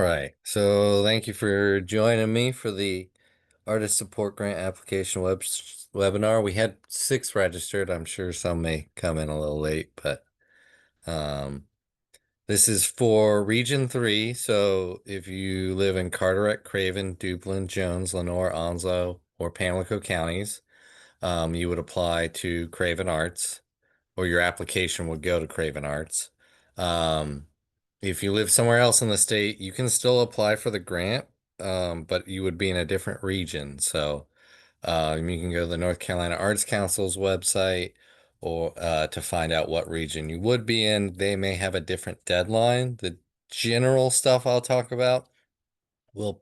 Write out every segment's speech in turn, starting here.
Right. So thank you for joining me for the Artist Support Grant Application webinar. We had 6 registered. I'm sure some may come in a little late, but um, this is for Region 3. So if you live in Carteret, Craven, Duplin, Jones, Lenoir, Onslow, or Pamlico counties, you would apply to Craven Arts, or your application would go to Craven Arts. Um, if you live somewhere else in the state, you can still apply for the grant, but you would be in a different region. So you can go to the North Carolina Arts Council's website or to find out what region you would be in. They may have a different deadline. The general stuff I'll talk about will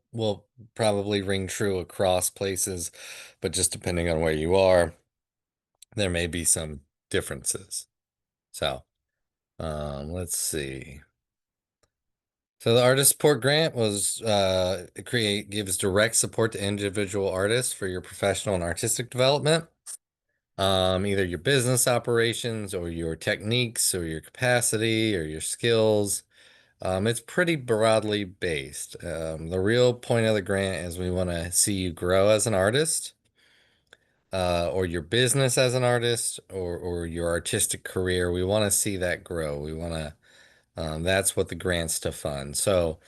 probably ring true across places, but just depending on where you are, there may be some differences. So let's see. So the artist support grant was gives direct support to individual artists for your professional and artistic development, either your business operations or your techniques or your capacity or your skills. It's pretty broadly based. The real point of the grant is we want to see you grow as an artist, or your business as an artist, or your artistic career. We want to see that grow. We want to. That's what the grant's to fund. So.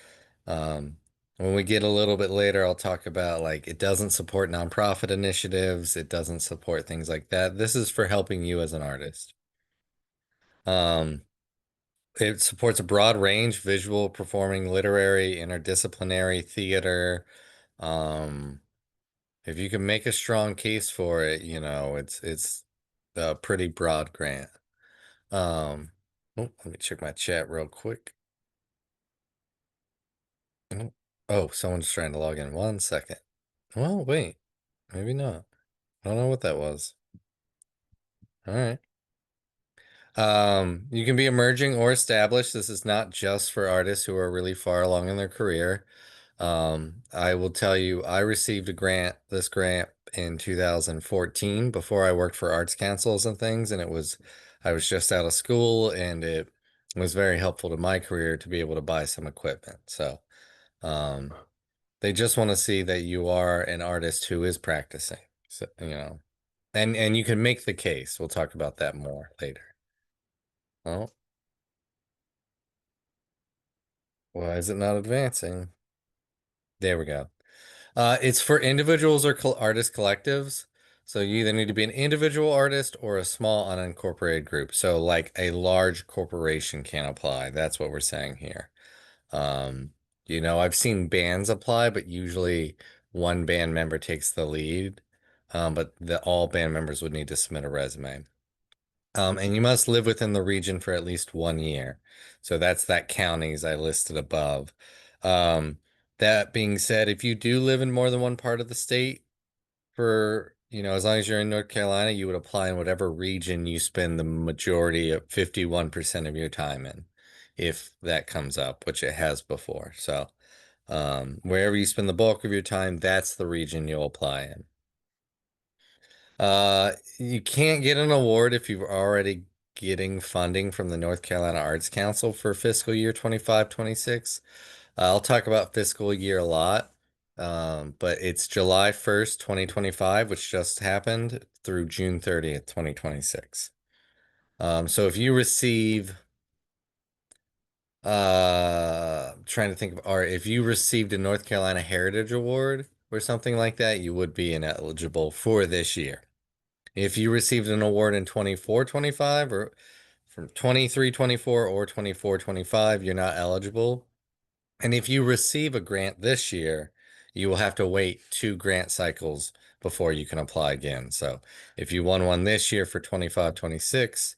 Um, when we get a little bit later, I'll talk about like it doesn't support nonprofit initiatives, it doesn't support things like that. This is for helping you as an artist. Um, it supports a broad range, visual, performing, literary, interdisciplinary, theater. Um, if you can make a strong case for it, it's a pretty broad grant. Let me check my chat real quick. Oh, someone's trying to log in. 1 second. Well, wait. Maybe not. I don't know what that was. All right. You can be emerging or established. This is not just for artists who are really far along in their career. I will tell you, I received this grant in 2014 before I worked for arts councils and things, and I was just out of school, and it was very helpful to my career to be able to buy some equipment. So, um, they just want to see that you are an artist who is practicing. So, and you can make the case. We'll talk about that more later. Oh, why is it not advancing? There we go. It's for individuals or artist collectives. So you either need to be an individual artist or a small unincorporated group. So like a large corporation can apply. That's what we're saying here. Um, I've seen bands apply, but usually one band member takes the lead. But all band members would need to submit a resume. And you must live within the region for at least 1 year. So that's that counties I listed above. Um, that being said, if you do live in more than one part of the state, as long as you're in North Carolina, you would apply in whatever region you spend the majority of 51% of your time in, if that comes up, which it has before. So, wherever you spend the bulk of your time, that's the region you'll apply in. You can't get an award if you're already getting funding from the North Carolina Arts Council for fiscal year 25-26. I'll talk about fiscal year a lot, but it's July 1st, 2025, which just happened, through June 30th, 2026. So if you receive, trying to think of art, if you received a North Carolina Heritage Award or something like that, you would be ineligible for this year. If you received an award in 24-25 or from 23-24 or 24-25, you're not eligible. And if you receive a grant this year, you will have to wait 2 grant cycles before you can apply again. So if you won one this year for 25-26,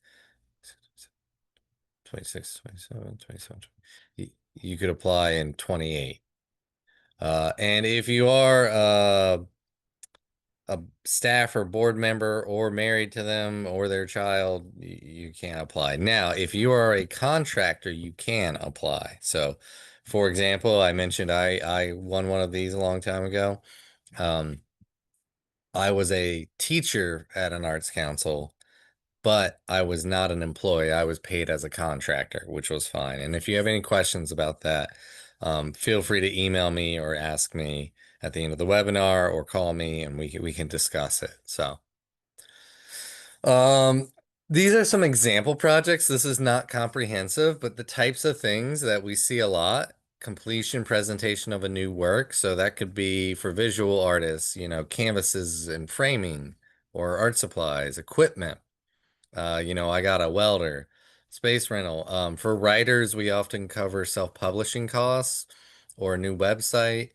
26, 27, 27, you could apply in 28. And if you are a staff or board member or married to them or their child, you can't apply. Now, if you are a contractor, you can apply. So, for example, I mentioned I won one of these a long time ago. Um, I was a teacher at an arts council, but I was not an employee. I was paid as a contractor, which was fine. And if you have any questions about that, Feel free to email me or ask me at the end of the webinar or call me and we can discuss it. So, um, these are some example projects. This is not comprehensive, but the types of things that we see a lot, completion presentation of a new work. So that could be for visual artists, canvases and framing or art supplies, equipment. I got a welder, space rental. For writers, we often cover self-publishing costs or a new website.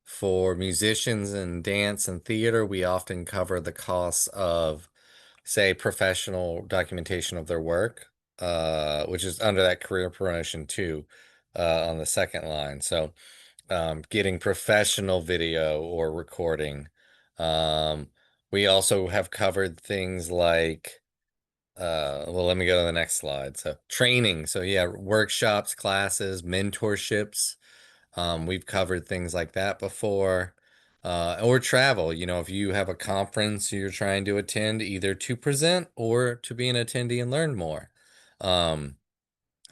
For musicians in dance and theater, we often cover the costs of, say, professional documentation of their work, which is under that career promotion too, on the second line. So, getting professional video or recording. Um, we also have covered things like well, let me go to the next slide. So training. So yeah, workshops, classes, mentorships. We've covered things like that before. Or travel. If you have a conference you're trying to attend, either to present or to be an attendee and learn more. Um,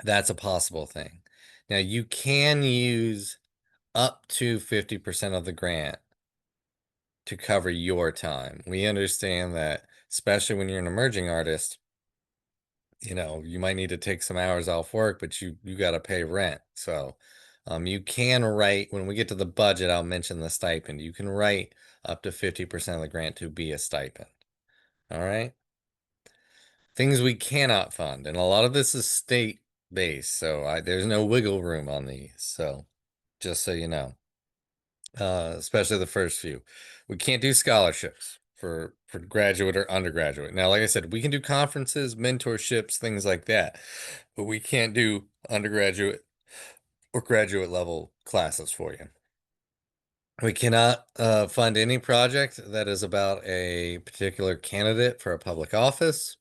that's a possible thing. Now you can use up to 50% of the grant to cover your time. We understand that, especially when you're an emerging artist, you might need to take some hours off work, but you got to pay rent. So, you can write, when we get to the budget, I'll mention the stipend. You can write up to 50% of the grant to be a stipend. All right. Things we cannot fund. And a lot of this is state based. So there's no wiggle room on these. So just so you know, especially the first few, we can't do scholarships for graduate or undergraduate. Now, like I said, we can do conferences, mentorships, things like that, but we can't do undergraduate or graduate level classes for you. We cannot fund any project that is about a particular candidate for a public office.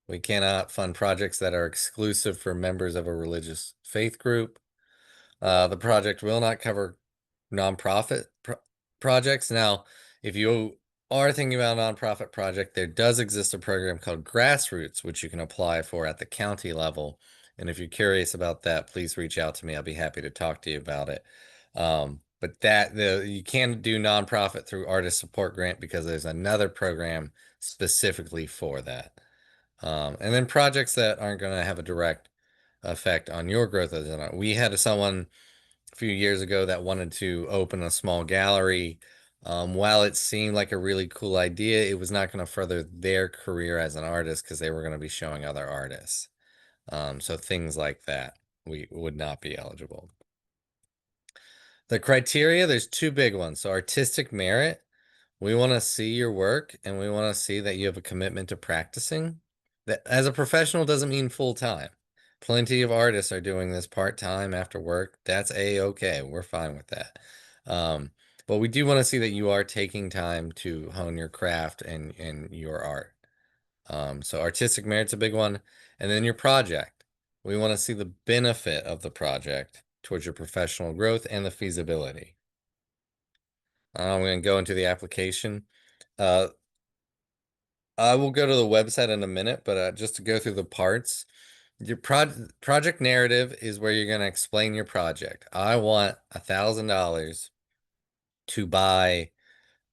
We cannot fund projects that are exclusive for members of a religious faith group. The project will not cover nonprofit projects. Now, if you are thinking about a nonprofit project, there does exist a program called Grassroots, which you can apply for at the county level. And if you're curious about that, please reach out to me. I'll be happy to talk to you about it. But you can do nonprofit through Artist Support Grant because there's another program specifically for that. And then projects that aren't going to have a direct effect on your growth as an artist. We had someone a few years ago that wanted to open a small gallery. While it seemed like a really cool idea, it was not going to further their career as an artist because they were going to be showing other artists. So things like that, we would not be eligible. The criteria, there's two big ones. So artistic merit, we want to see your work and we want to see that you have a commitment to practicing. That as a professional doesn't mean full time. Plenty of artists are doing this part-time after work. That's a-okay. We're fine with that. Um, but we do want to see that you are taking time to hone your craft and your art. So artistic merit's a big one. And then your project. We want to see the benefit of the project towards your professional growth and the feasibility. I'm going to go into the application. Uh, I will go to the website in a minute, but just to go through the parts, your project narrative is where you're going to explain your project. I want $1,000 to buy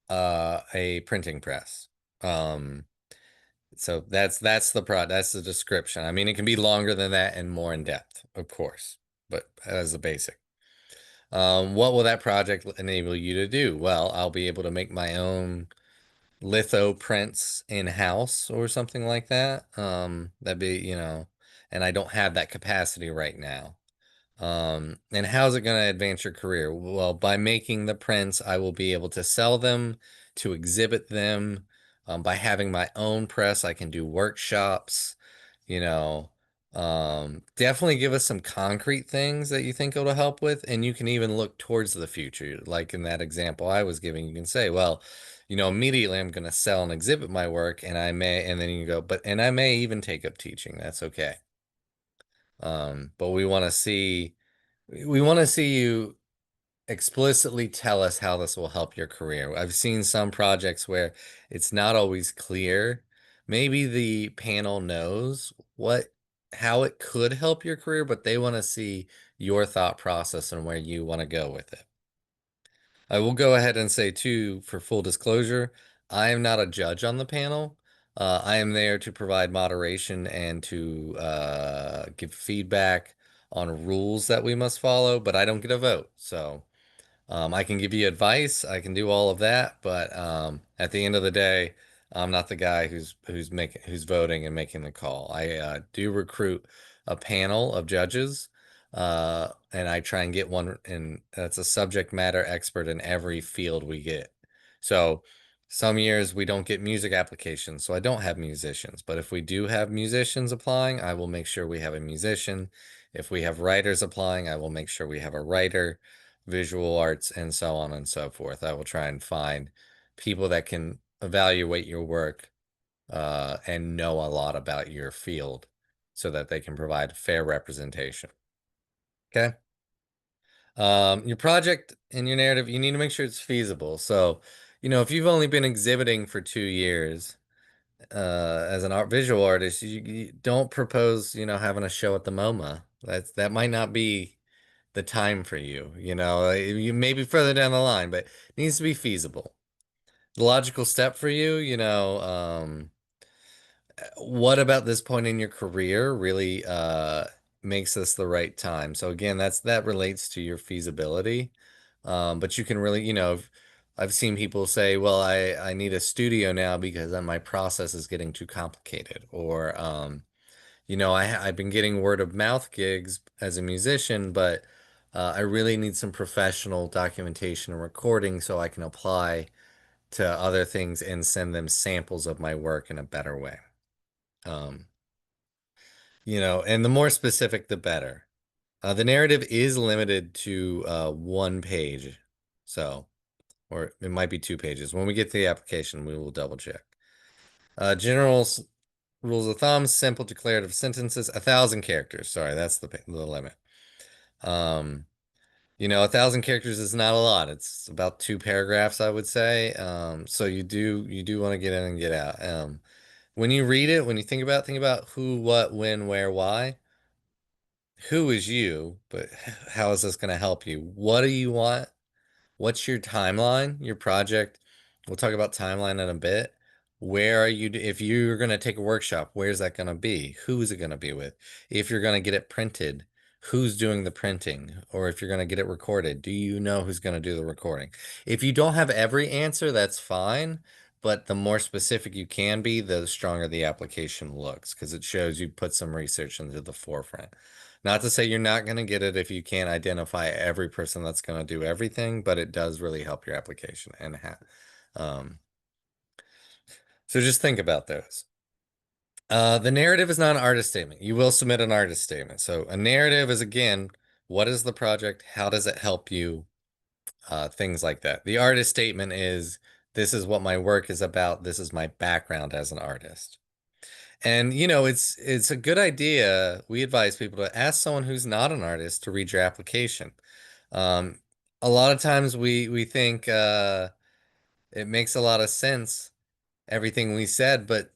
a printing press. So that's the description. I mean, it can be longer than that and more in depth, of course, but as a basic. What will that project enable you to do? Well, I'll be able to make my own litho prints in-house or something like that. That'd be, and I don't have that capacity right now. And how's it going to advance your career? Well, by making the prints, I will be able to sell them, to exhibit them. By having my own press, I can do workshops, you know. Definitely give us some concrete things that you think it'll help with, and you can even look towards the future. Like in that example I was giving, you can say, well, immediately I'm going to sell and exhibit my work, and and then you can go, and I may even take up teaching. That's okay. But we want to see you explicitly tell us how this will help your career. I've seen some projects where it's not always clear. Maybe the panel knows how it could help your career, but they want to see your thought process and where you want to go with it. I will go ahead and say too, for full disclosure, I am not a judge on the panel. I am there to provide moderation and to give feedback on rules that we must follow, but I don't get a vote. So I can give you advice, I can do all of that, but at the end of the day, I'm not the guy who's voting and making the call. I do recruit a panel of judges, and I try and get one, and that's a subject matter expert in every field we get. So some years we don't get music applications, so I don't have musicians. But if we do have musicians applying, I will make sure we have a musician. If we have writers applying, I will make sure we have a writer, visual arts, and so on and so forth. I will try and find people that can evaluate your work and know a lot about your field so that they can provide fair representation. Okay. Your project and your narrative, you need to make sure it's feasible. So, if you've only been exhibiting for 2 years as an visual artist, you don't propose, having a show at the MoMA. That might not be the time for you. You may be further down the line, but it needs to be feasible. The logical step for you, what about this point in your career really makes this the right time? So again, that relates to your feasibility. But you can really, I've seen people say, well, I need a studio now because my process is getting too complicated. Or I've been getting word of mouth gigs as a musician, but I really need some professional documentation and recording so I can apply to other things and send them samples of my work in a better way. Um, and the more specific, the better. The narrative is limited to 1 page, so, or it might be 2 pages. When we get to the application, we will double check. General rules of thumb, simple declarative sentences, 1,000 characters. Sorry, that's the limit. 1,000 characters is not a lot. It's about 2 paragraphs, I would say. So you do want to get in and get out. When you read it, when you think about who, what, when, where, why. Who is you, but how is this going to help you? What do you want? What's your timeline, your project? We'll talk about timeline in a bit. Where are you, if you're going to take a workshop, where's that going to be? Who is it going to be with? If you're going to get it printed, who's doing the printing? Or if you're going to get it recorded, do you know who's going to do the recording? If you don't have every answer, that's fine. But the more specific you can be, the stronger the application looks because it shows you put some research into the forefront. Not to say you're not going to get it if you can't identify every person that's going to do everything, but it does really help your application. Um, so just think about those. The narrative is not an artist statement. You will submit an artist statement. So a narrative is, again, what is the project? How does it help you? Things like that. The artist statement is, this is what my work is about. This is my background as an artist. And it's a good idea. We advise people to ask someone who's not an artist to read your application. Um, a lot of times we think it makes a lot of sense, everything we said, but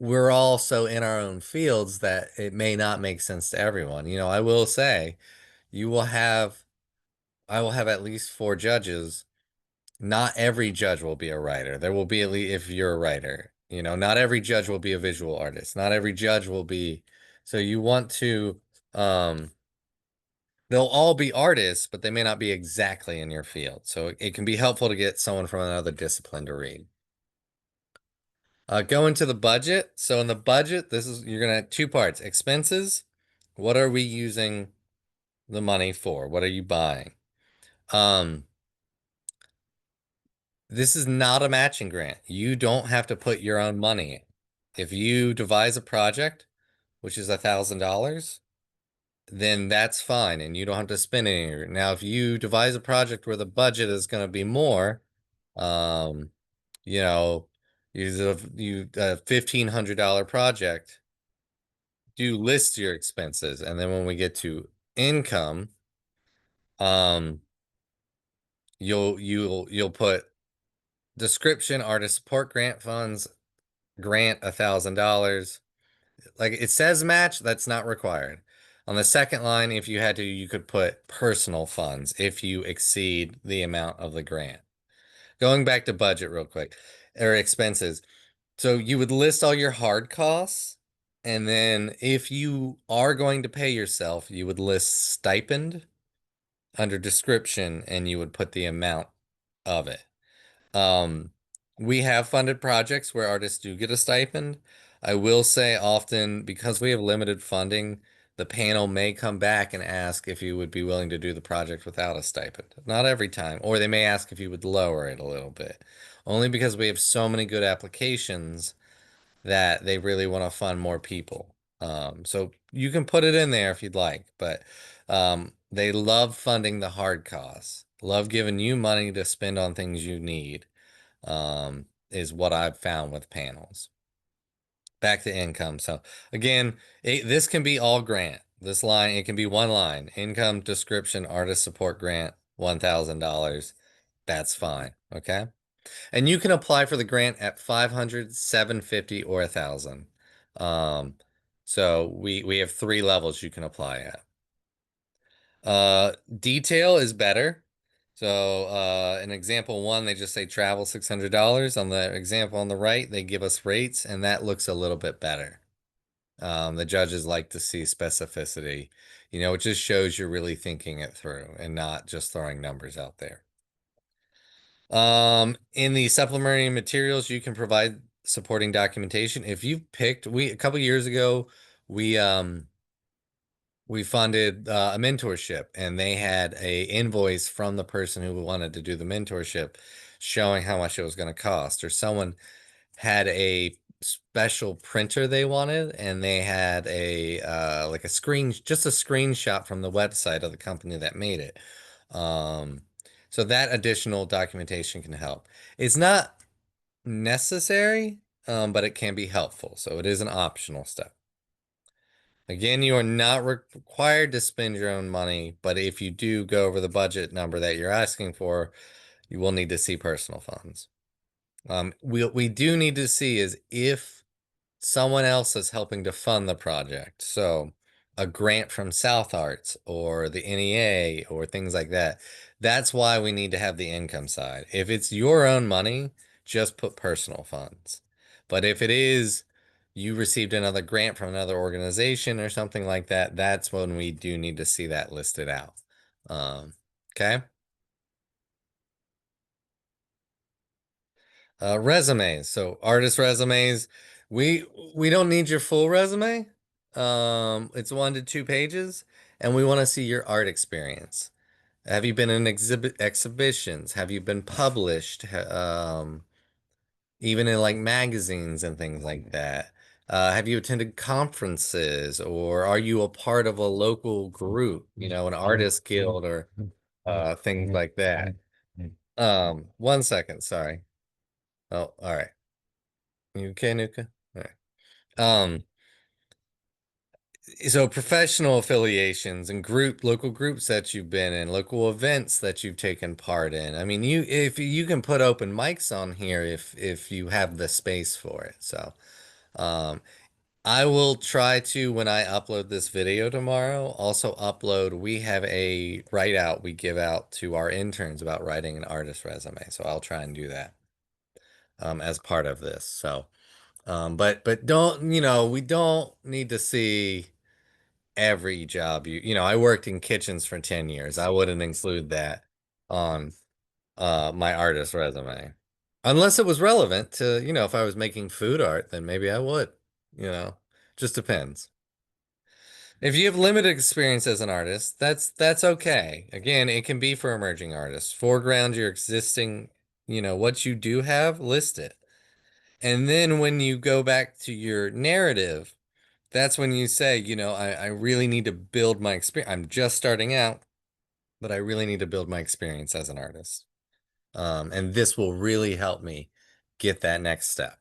we're all so in our own fields that it may not make sense to everyone. I will say you will have I will have at least 4 judges. Not every judge will be a writer. There will be at least, if you're a writer, not every judge will be a visual artist. Not every judge will be. So you want to, they'll all be artists, but they may not be exactly in your field. So it can be helpful to get someone from another discipline to read. Go into the budget. So in the budget, you're gonna have 2 parts. Expenses. What are we using the money for? What are you buying? Um, This is not a matching grant. You don't have to put your own money in. If you devise a project, which is $1,000, then that's fine, and you don't have to spend any. Now, if you devise a project where the budget is going to be more, um, you know, you a $1,500 project, do list your expenses, and then when we get to income, um, you'll put description, artist support grant funds, grant $1,000. Like it says match, that's not required. On the second line, if you had to, you could put personal funds if you exceed the amount of the grant. Going back to budget real quick, or expenses. So you would list all your hard costs, and then if you are going to pay yourself, you would list stipend under description, and you would put the amount of it. Um, we have funded projects where artists do get a stipend. I will say often, because we have limited funding, the panel may come back and ask if you would be willing to do the project without a stipend. Not every time, or they may ask if you would lower it a little bit. Only because we have so many good applications that they really want to fund more people. So you can put it in there if you'd like, but they love funding the hard costs, love giving you money to spend on things you need, is what I've found with panels. Back to income. So again, this can be all grant. This line, it can be one line, income description, artist support grant, $1,000. That's fine. Okay. And you can apply for the grant at 500, 750, or 1,000. Um, so we have three levels you can apply at. Detail is better. So in example one, they just say travel $600. On the example on the right, they give us rates, and that looks a little bit better. The judges like to see specificity. It just shows you're really thinking it through and not just throwing numbers out there. In the supplementary materials, you can provide supporting documentation. If you've picked, a couple years ago, we we funded a mentorship, and they had a invoice from the person who wanted to do the mentorship showing how much it was going to cost, or someone had a special printer they wanted, and they had a like just a screenshot from the website of the company that made it. Um, so that additional documentation can help. It's not necessary, but it can be helpful. So it is an optional step. Again, you are not required to spend your own money, but if you do go over the budget number that you're asking for, you will need to see personal funds. We do need to see is if someone else is helping to fund the project. So a grant from South Arts or the NEA or things like that. That's why we need to have the income side. If it's your own money, just put personal funds. But if it is you received another grant from another organization or something like that, that's when we do need to see that listed out. Okay. Resumes. So artist resumes. We we don't need your full resume. It's 1 to 2 pages, and we want to see your art experience. Have you been in exhibitions? Have you been published? Even in like magazines and things like that. Have you attended conferences, or are you a part of a local group, an artist guild or things like that? 1 second, sorry. Oh, all right. You okay, Nuka? All right. So professional affiliations and local groups that you've been in, local events that you've taken part in. I mean, if you can put open mics on here if you have the space for it. So, um, I will try to, when I upload this video tomorrow, also upload, we have a write out we give out to our interns about writing an artist resume. So I'll try and do that as part of this. So, but don't, we don't need to see every job I worked in kitchens for 10 years. I wouldn't include that on my artist resume. Unless it was relevant to, if I was making food art, then maybe I would, you know. Just depends. If you have limited experience as an artist, that's okay. Again, it can be for emerging artists. Foreground your existing, what you do have, list it. And then when you go back to your narrative, that's when you say, I really need to build my experience. I'm just starting out, but I really need to build my experience as an artist. And this will really help me get that next step.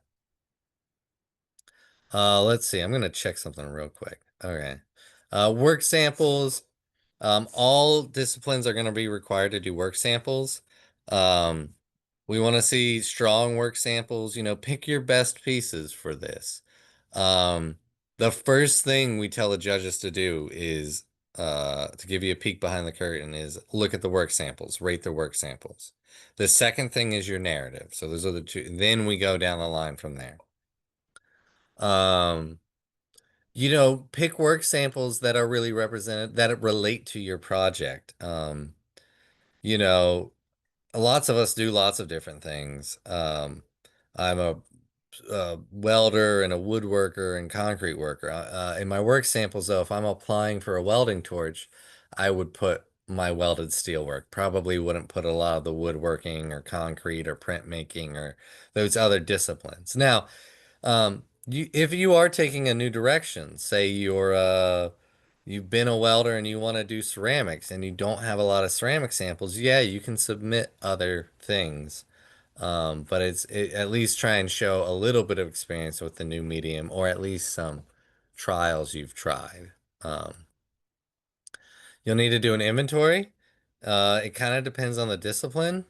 Let's see. I'm gonna check something real quick. Okay. Work samples. All disciplines are gonna be required to do work samples. Um, we want to see strong work samples. Pick your best pieces for this. Um, The first thing we tell the judges to do is to give you a peek behind the curtain is look at the work samples, rate the work samples. The second thing is your narrative. So those are the two. Then we go down the line from there. Um, pick work samples that are really represented, that relate to your project. You know, lots of us do lots of different things. I'm a welder and a woodworker and concrete worker. In my work samples, though, if I'm applying for a welding torch, I would put my welded steelwork. Probably wouldn't put a lot of the woodworking or concrete or printmaking or those other disciplines. Now, if you are taking a new direction, say you've been a welder and you want to do ceramics and you don't have a lot of ceramic samples, yeah, you can submit other things. But at least try and show a little bit of experience with the new medium, or at least some trials you've tried. Um, you'll need to do an inventory. It kind of depends on the discipline.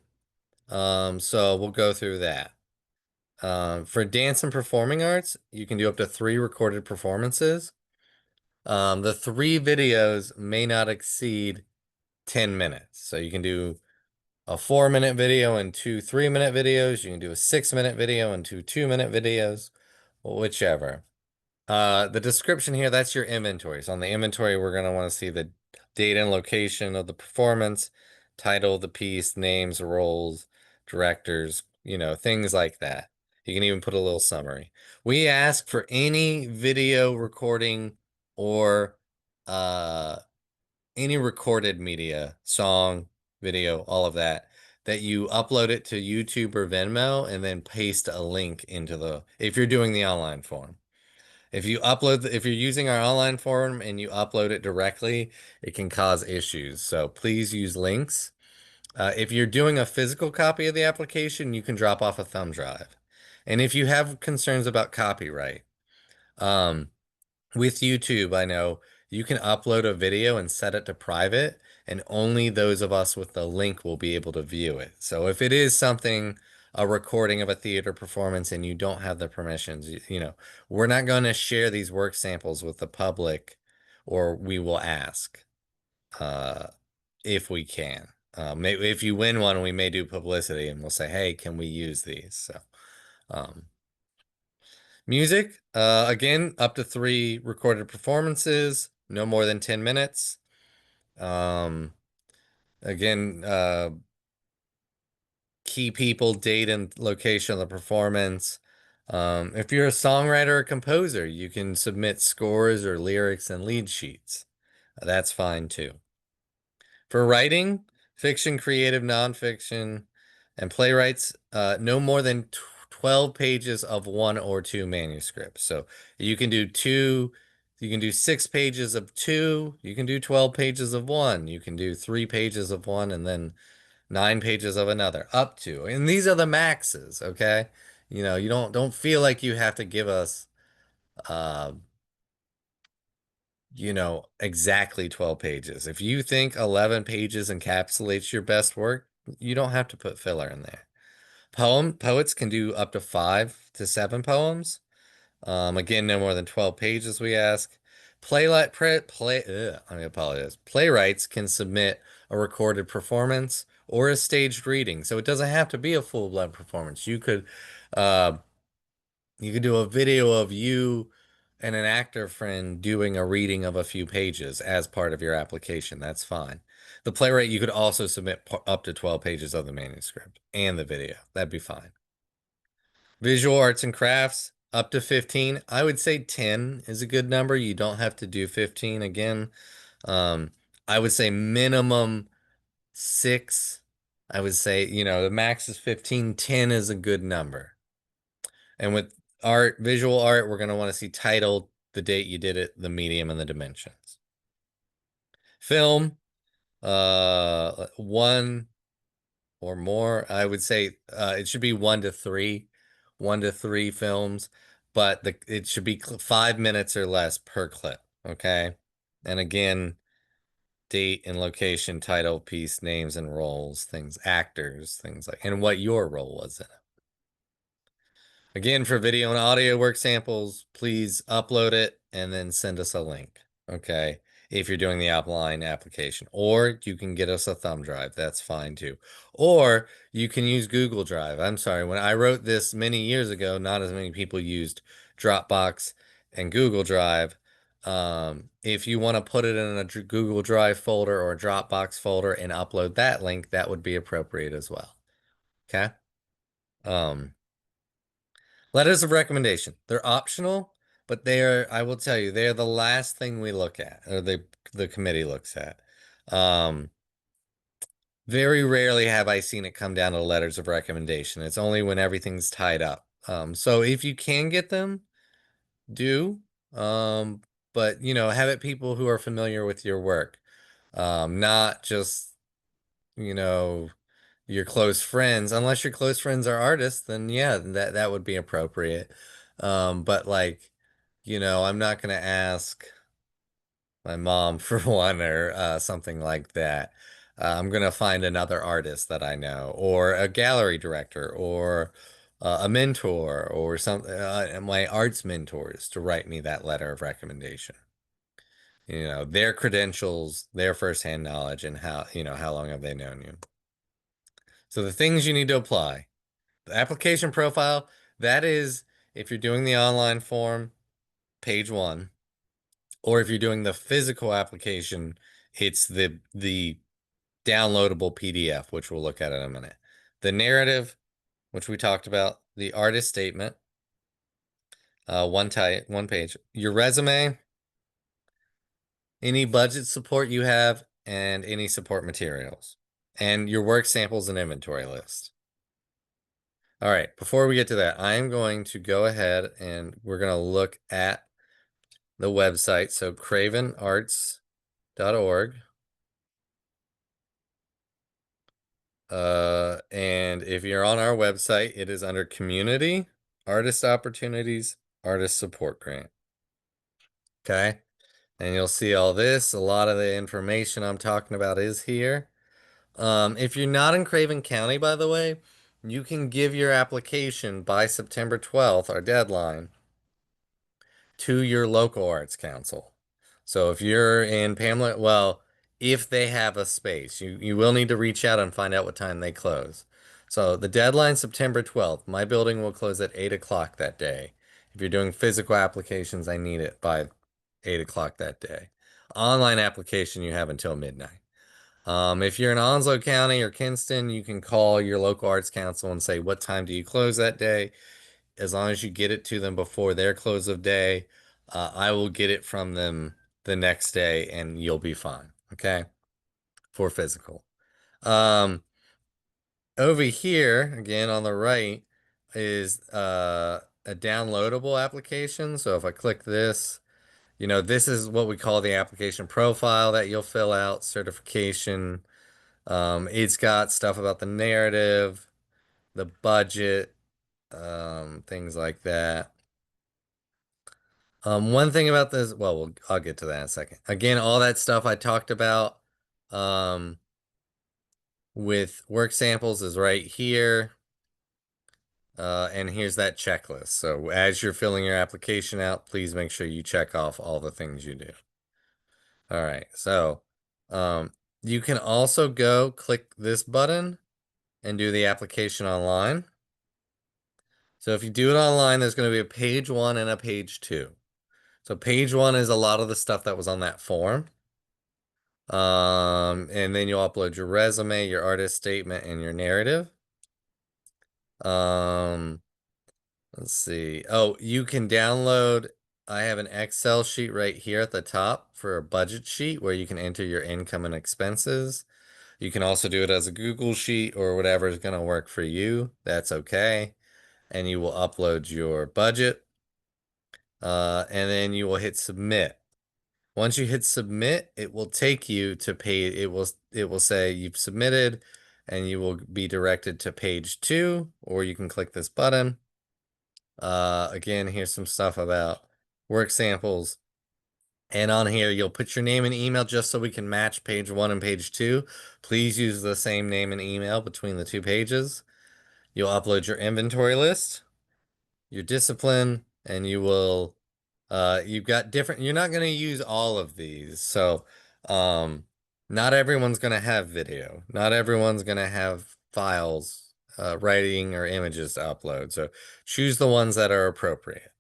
So we'll go through that. For dance and performing arts, you can do up to 3 recorded performances. The 3 videos may not exceed 10 minutes. So you can do a 4-minute video and 2 3-minute videos. You can do a 6-minute video and 2 2-minute videos, whichever. The description here, that's your inventory. So on the inventory, we're going to want to see the date and location of the performance, title of the piece, names, roles, directors, things like that. You can even put a little summary. We ask for any video recording or uh, any recorded media, song, video, all of that, that you upload it to YouTube or Venmo and then paste a link if you're doing the online form. If you're using our online form and you upload it directly, it can cause issues. So please use links. If you're doing a physical copy of the application, you can drop off a thumb drive. And if you have concerns about copyright, um, with YouTube, I know you can upload a video and set it to private, and only those of us with the link will be able to view it. So if it is a recording of a theater performance and you don't have the permissions, we're not going to share these work samples with the public, or we will ask uh, if we can. If you win one, we may do publicity and we'll say, hey, can we use these? So, um, music, again, up to 3 recorded performances, no more than 10 minutes. Um, again, key people, date, and location of the performance. If you're a songwriter or composer, you can submit scores or lyrics and lead sheets. That's fine too. For writing, fiction, creative, nonfiction, and playwrights, no more than 12 pages of 1 or 2 manuscripts. So you can do 6 pages of two, you can do 12 pages of one, you can do 3 pages of one, and then 9 pages of another, up to. And these are the maxes, okay? You don't feel like you have to give us uh exactly 12 pages. If you think 11 pages encapsulates your best work, you don't have to put filler in there. Poets can do up to 5 to 7 poems. Again, no more than 12 pages, we ask. I apologize. Playwrights can submit a recorded performance or a staged reading. So it doesn't have to be a full-blown performance. Uh, you could do a video of you and an actor friend doing a reading of a few pages as part of your application. That's fine. The playwright, you could also submit up to 12 pages of the manuscript and the video. That'd be fine. Visual arts and crafts, up to 15. I would say 10 is a good number. You don't have to do 15 again. Um, I would say minimum 6. I would say, the max is 15. 10 is a good number. And with visual art, we're going to want to see title, the date you did it, the medium, and the dimensions. Film, one or more. I would say it should be 1 to 3, 1 to 3 films, but it should be 5 minutes or less per clip. Okay. And again, date and location, title, piece, names and roles, actors, things like, and what your role was in it. Again, for video and audio work samples, please upload it and then send us a link. Okay. If you're doing the Appline application, or you can get us a thumb drive. That's fine too. Or you can use Google Drive. I'm sorry, when I wrote this many years ago, not as many people used Dropbox and Google Drive. If you want to put it in a Google Drive folder or a Dropbox folder and upload that link, that would be appropriate as well. Okay. Um, Letters of recommendation. They're optional, but they are, I will tell you, they are the last thing we look at, or the committee looks at. Um, Very rarely have I seen it come down to letters of recommendation. It's only when everything's tied up. So if you can get them, do. Um, but have it people who are familiar with your work. Not just, you know, your close friends. Unless your close friends are artists, then yeah, that would be appropriate. But like, I'm not gonna ask my mom for one or something like that. I'm gonna find another artist that I know, or a gallery director, or a mentor, or some my arts mentors to write me that letter of recommendation. Their credentials, their firsthand knowledge, and how long have they known you. So the things you need to apply. The application profile, that is if you're doing the online form, page one, or if you're doing the physical application, it's the downloadable PDF, which we'll look at in a minute. The narrative, which we talked about, the artist statement, one page, your resume, any budget support you have, and any support materials, and your work samples and inventory list. All right, before we get to that, I am going to go ahead and we're going to look at the website. So cravenarts.org. And if you're on our website, it is under Community, Artist Opportunities, Artist Support Grant. Okay. And you'll see all this. A lot of the information I'm talking about is here. If you're not in Craven County, by the way, you can give your application by September 12th, our deadline, to your local arts council. So if you're in Pamela, well, if they have a space, you will need to reach out and find out what time they close. So the deadline September 12th. My building will close at 8 o'clock that day. If you're doing physical applications, I need it by 8 o'clock that day. Online application, you have until midnight. If you're in Onslow County or Kinston, you can call your local arts council and say, what time do you close that day? As long as you get it to them before their close of day, I will get it from them the next day and you'll be fine. Okay. For physical. Over here, again on the right, is a downloadable application. So if I click this, this is what we call the application profile that you'll fill out, certification. It's got stuff about the narrative, the budget, things like that. One thing about this, well, I'll get to that in a second. Again, all that stuff I talked about, um, with work samples is right here. And here's that checklist. So as you're filling your application out, please make sure you check off all the things you do. All right. So, you can also go click this button and do the application online. So if you do it online, there's going to be a page one and a page two. So page one is a lot of the stuff that was on that form. And then you'll upload your resume, your artist statement, and your narrative. Um, let's see. Oh, you can download. I have an Excel sheet right here at the top for a budget sheet where you can enter your income and expenses. You can also do it as a Google sheet or whatever is going to work for you. That's okay. And you will upload your budget. And then you will hit submit. Once you hit submit, it will take you to page, it will say you've submitted and you will be directed to page two, or you can click this button. Again, here's some stuff about work samples. And on here, you'll put your name and email just so we can match page one and page two. Please use the same name and email between the two pages. You'll upload your inventory list. your discipline, and you've got different, you're not going to use all of these. So, um, not everyone's going to have video. Not everyone's going to have files, writing or images to upload. So choose the ones that are appropriate.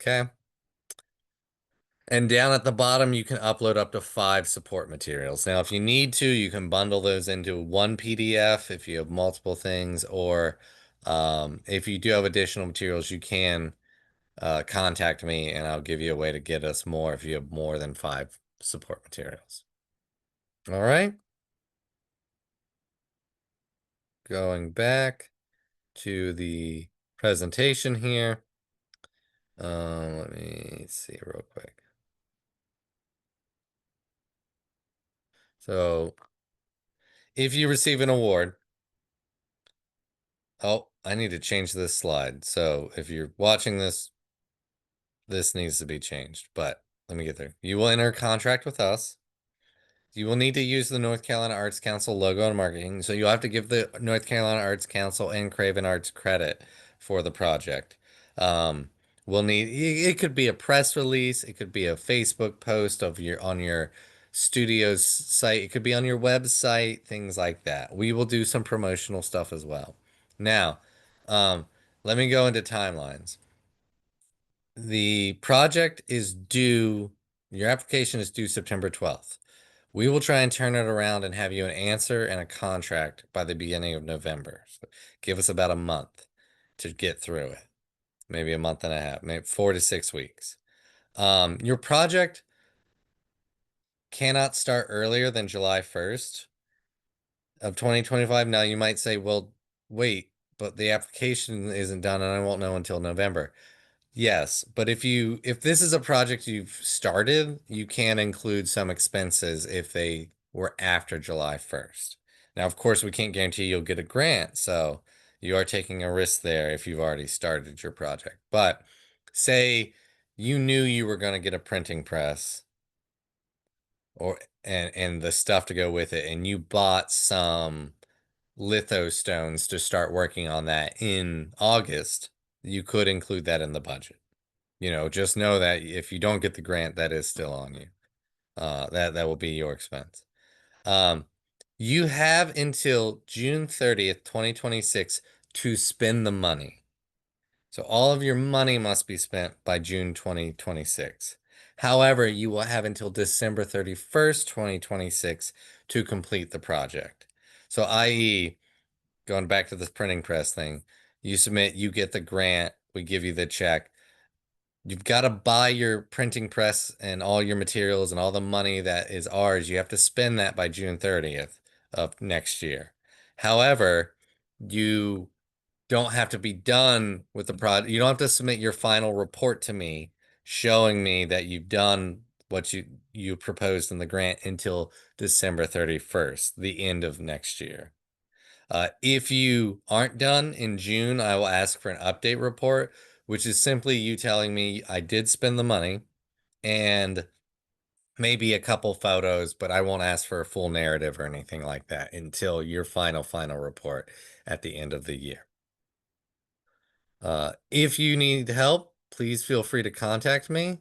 Okay. And down at the bottom, you can upload up to 5 support materials. Now, if you need to, you can bundle those into one PDF if you have multiple things, or if you do have additional materials, you can contact me and I'll give you a way to get us more if you have more than 5 support materials. All right, going back to the presentation here. Let me see real quick. So, if you receive an award, oh, I need to change this slide. So, if you're watching this, this needs to be changed. But let me get there. You will enter a contract with us. You will need to use the North Carolina Arts Council logo and marketing. So you'll have to give the North Carolina Arts Council and Craven Arts credit for the project. Um, we'll need it could be a press release, it could be a Facebook post of your on your studio's site, it could be on your website, things like that. We will do some promotional stuff as well. Now, um, let me go into timelines. The project is due, your application is due September 12th. We will try and turn it around and have you an answer and a contract by the beginning of November. So give us about a month to get through it. Maybe a month and a half, maybe 4 to 6 weeks. Your project cannot start earlier than July 1st of 2025. Now you might say, well, wait, but the application isn't done and I won't know until November. Yes, but if this is a project you've started, you can include some expenses if they were after July 1st. Now, of course, we can't guarantee you'll get a grant, so you are taking a risk there if you've already started your project. But say you knew you were going to get a printing press or and the stuff to go with it, and you bought some litho stones to start working on that in August, you could include that in the budget. Just know that if you don't get the grant, that is still on you. That will be your expense. Um, you have until June 30th, 2026 to spend the money. So all of your money must be spent by June 2026. However, you will have until December 31st, 2026 to complete the project. So i.e., going back to this printing press thing, you submit, you get the grant, we give you the check. You've got to buy your printing press and all your materials and all the money that is ours. You have to spend that by June 30th of next year. However, you don't have to be done with the project. You don't have to submit your final report to me showing me that you've done what you proposed in the grant until December 31st, the end of next year. If you aren't done in June, I will ask for an update report, which is simply you telling me I did spend the money and maybe a couple photos, but I won't ask for a full narrative or anything like that until your final report at the end of the year. If you need help, please feel free to contact me.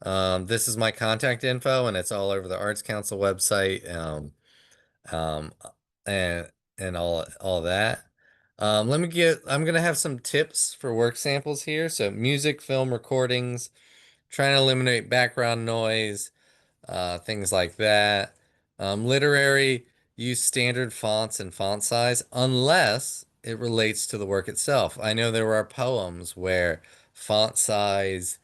This is my contact info, and it's all over the Arts Council website. Um, and all that. I'm gonna have some tips for work samples here. So music, film recordings, trying to eliminate background noise, things like that. Literary, use standard fonts and font size unless it relates to the work itself. I know there are poems where font size,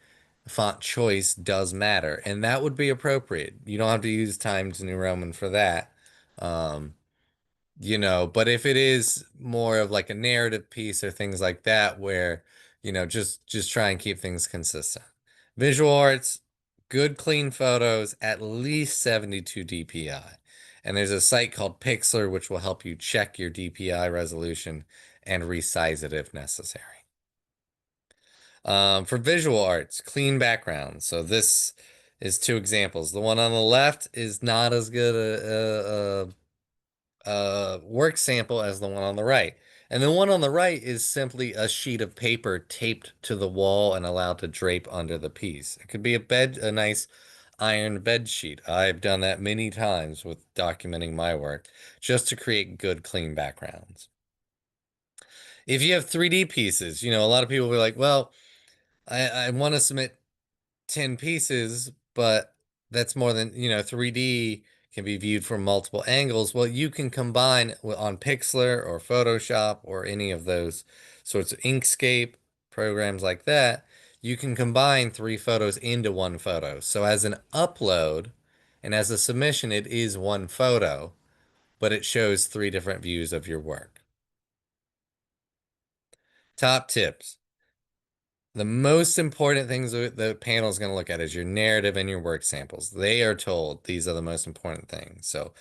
font choice does matter, and that would be appropriate. You don't have to use Times New Roman for that. Um, but if it is more of like a narrative piece or things like that where, just try and keep things consistent. Visual arts, good clean photos, at least 72 DPI. And there's a site called Pixlr which will help you check your DPI resolution and resize it if necessary. For visual arts, clean backgrounds. So this is 2 examples. The one on the left is not as good a work sample as the one on the right. And the one on the right is simply a sheet of paper taped to the wall and allowed to drape under the piece. It could be a nice iron bed sheet. I've done that many times with documenting my work just to create good, clean backgrounds. If you have 3D pieces, a lot of people will be like, well, I want to submit 10 pieces, but that's more than, 3D can be viewed from multiple angles. Well, you can combine on Pixlr or Photoshop or any of those sorts of Inkscape programs like that. You can combine three photos into one photo. So as an upload and as a submission, it is one photo, but it shows three different views of your work. Top tips. The most important things the panel is going to look at is your narrative and your work samples. They are told these are the most important things. So,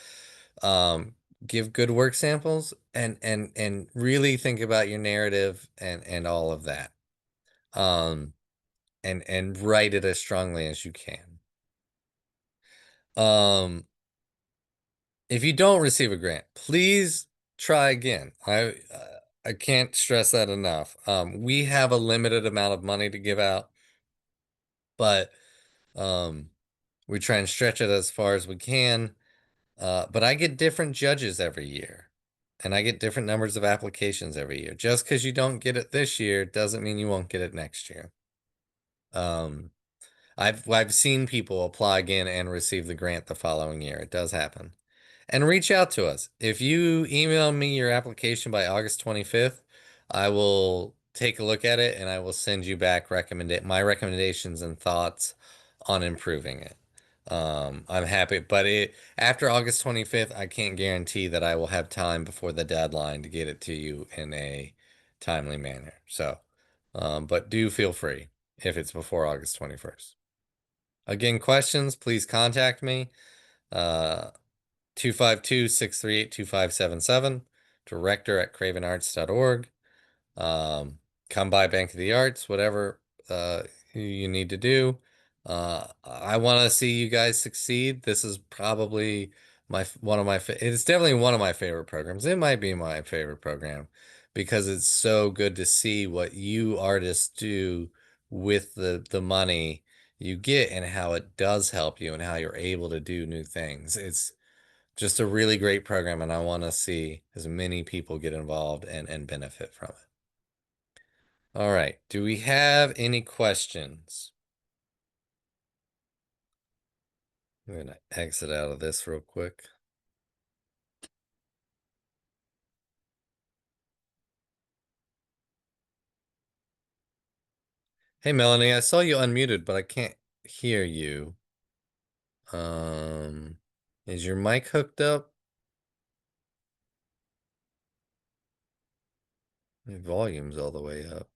um, give good work samples and really think about your narrative and all of that. Um, and write it as strongly as you can. Um, if you don't receive a grant, please try again. I can't stress that enough. We have a limited amount of money to give out, but um we try and stretch it as far as we can. But I get different judges every year, and I get different numbers of applications every year. Just because you don't get it this year doesn't mean you won't get it next year. Um, I've seen people apply again and receive the grant the following year. It does happen. And reach out to us. If you email me your application by August 25th, I will take a look at it and I will send you back my recommendations and thoughts on improving it. I'm happy, but after August 25th, I can't guarantee that I will have time before the deadline to get it to you in a timely manner. So, but do feel free if it's before August 21st. Again, questions, please contact me. 252-638-2577, director at cravenarts.org. Um, come by Bank of the Arts, whatever you need to do. I want to see you guys succeed. This is probably it's definitely one of my favorite programs. It might be my favorite program because it's so good to see what you artists do with the money you get and how it does help you and how you're able to do new things. It's just a really great program, and I want to see as many people get involved and benefit from it. All right. Do we have any questions? I'm gonna exit out of this real quick. Hey, Melanie, I saw you unmuted, but I can't hear you. Um, is your mic hooked up? My volume's all the way up.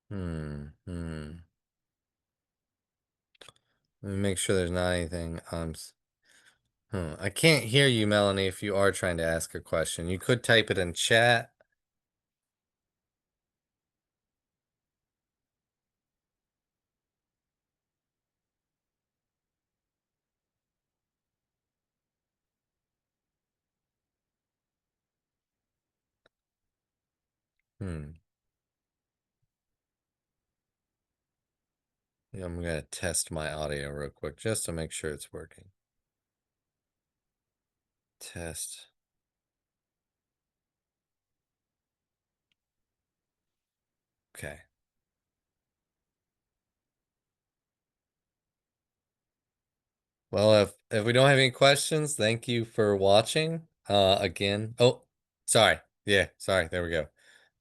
Hmm. Let me make sure there's not anything. I can't hear you, Melanie, if you are trying to ask a question. You could type it in chat. Hmm. Yeah, I'm gonna test my audio real quick just to make sure it's working. Test. Okay. Well, if we don't have any questions, thank you for watching. Again. Oh, sorry. Yeah, sorry. There we go.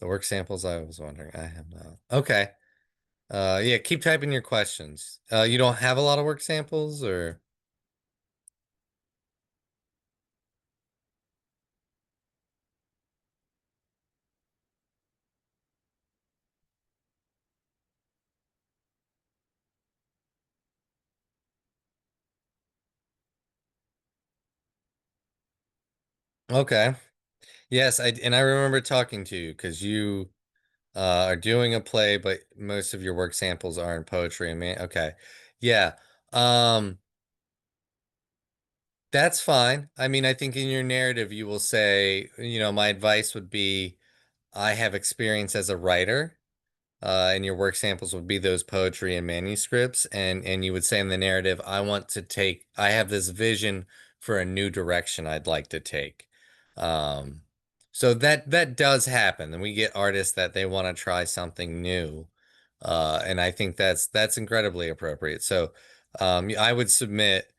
The work samples I was wondering. I have not. Okay. Yeah, keep typing your questions. You don't have a lot of work samples or okay. Yes, and I remember talking to you because are doing a play, but most of your work samples are in poetry and man. Okay. Yeah. Um, that's fine. I mean, I think in your narrative you will say, my advice would be I have experience as a writer, and your work samples would be those poetry and manuscripts, and you would say in the narrative, I have this vision for a new direction I'd like to take. Um, so that does happen, and we get artists that they want to try something new, and I think that's incredibly appropriate. So, I would submit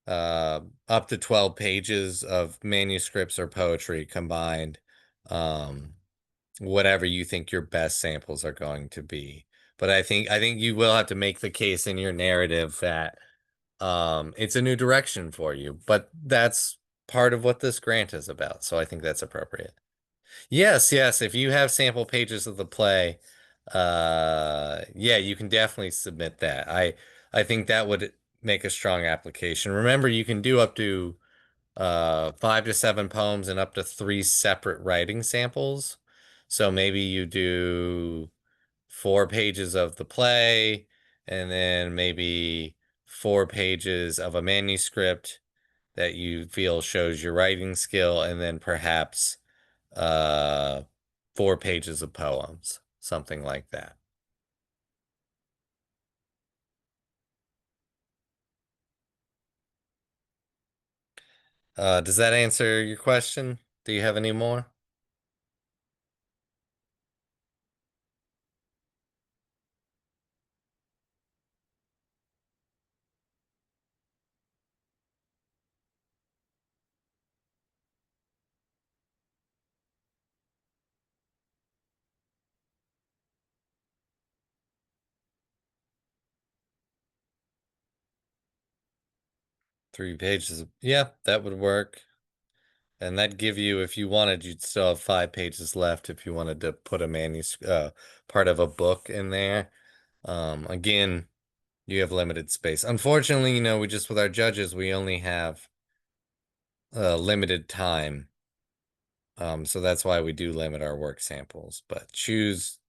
up to 12 pages of manuscripts or poetry combined. Um, Whatever you think your best samples are going to be. But I think you will have to make the case in your narrative that it's a new direction for you. But that's part of what this grant is about. So I think that's appropriate. Yes, yes, if you have sample pages of the play, yeah, you can definitely submit that. I think that would make a strong application. Remember, you can do up to 5 to 7 poems and up to 3 separate writing samples. So maybe you do 4 pages of the play and then maybe 4 pages of a manuscript that you feel shows your writing skill, and then perhaps uh 4 pages of poems, something like that. Does that answer your question? Do you have any more? 3 pages. Yeah, that would work. And that'd give you, if you wanted, you'd still have 5 pages left if you wanted to put a part of a book in there. Again, you have limited space. Unfortunately, we just with our judges, we only have limited time. So that's why we do limit our work samples. But choose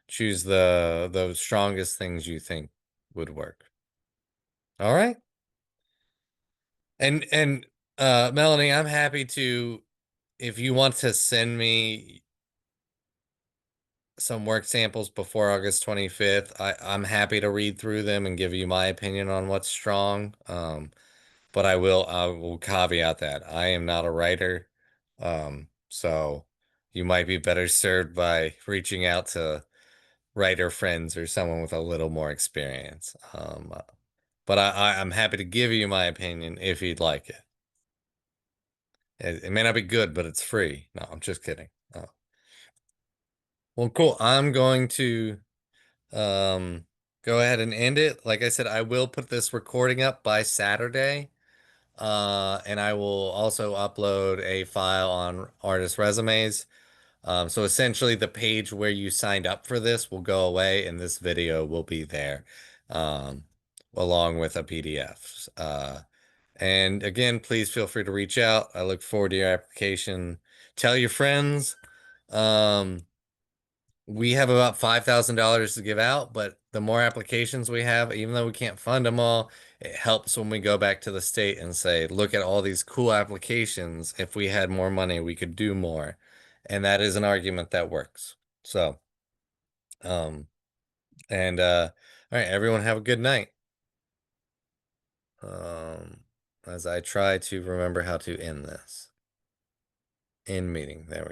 the strongest things you think would work. All right. And Melanie, I'm happy to, if you want to send me some work samples before August 25th. I'm happy to read through them and give you my opinion on what's strong. But I will caveat that I am not a writer. So you might be better served by reaching out to writer friends or someone with a little more experience. But I'm happy to give you my opinion if you'd like it. It may not be good, but it's free. No, I'm just kidding. Well, cool. I'm going to Um, go ahead and end it. Like I said, I will put this recording up by Saturday. And I will also upload a file on artist resumes. So essentially the page where you signed up for this will go away and this video will be there, um, along with a PDF. And again, please feel free to reach out. I look forward to your application. Tell your friends. Um, we have about $5,000 to give out, but the more applications we have, even though we can't fund them all, it helps when we go back to the state and say, look at all these cool applications. If we had more money, we could do more. And that is an argument that works. So, um, and all right, everyone have a good night. Um, as I try to remember how to end this. End meeting. There we go.